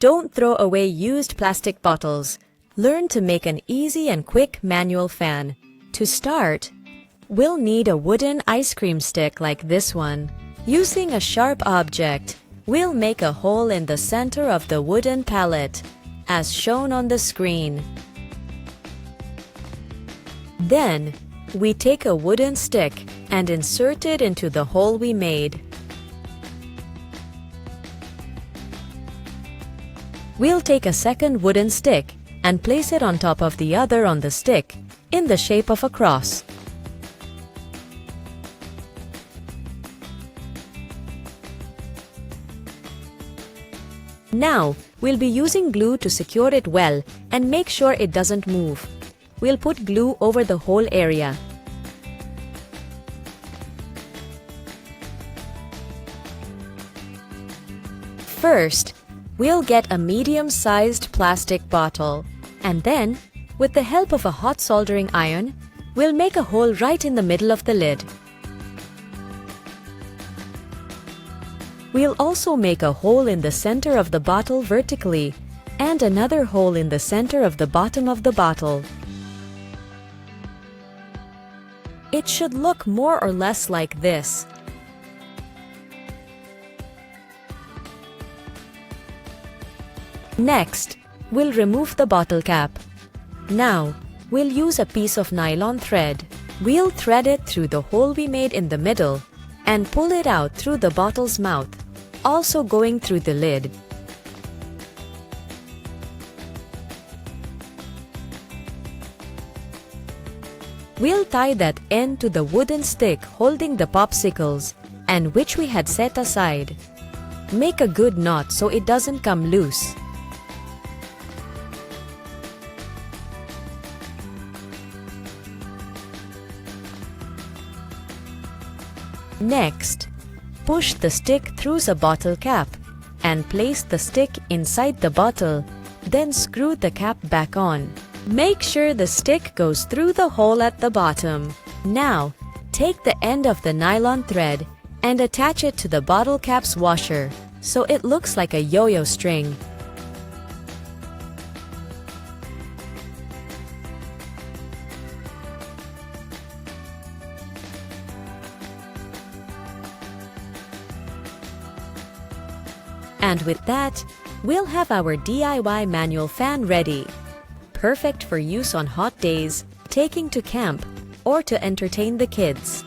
Don't throw away used plastic bottles. Learn to make an easy and quick manual fan. To start, we'll need a wooden ice cream stick like this one. Using a sharp object, we'll make a hole in the center of the wooden pallet, as shown on the screen. Then, we take a wooden stick and insert it into the hole we made. We'll take a second wooden stick and place it on top of the other on the stick, in the shape of a cross. Now, we'll be using glue to secure it well and make sure it doesn't move. We'll put glue over the whole area. First, we'll get a medium-sized plastic bottle, and then, with the help of a hot soldering iron, we'll make a hole right in the middle of the lid. We'll also make a hole in the center of the bottle vertically, and another hole in the center of the bottom of the bottle. It should look more or less like this. Next, we'll remove the bottle cap. Now, we'll use a piece of nylon thread. We'll thread it through the hole we made in the middle and pull it out through the bottle's mouth, also going through the lid. We'll tie that end to the wooden stick holding the popsicles, and which we had set aside. Make a good knot so it doesn't come loose. Next, push the stick through the bottle cap and place the stick inside the bottle, then screw the cap back on. Make sure the stick goes through the hole at the bottom. Now, take the end of the nylon thread and attach it to the bottle cap's washer so it looks like a yo-yo string. And with that, we'll have our DIY manual fan ready. Perfect for use on hot days, taking to camp, or to entertain the kids.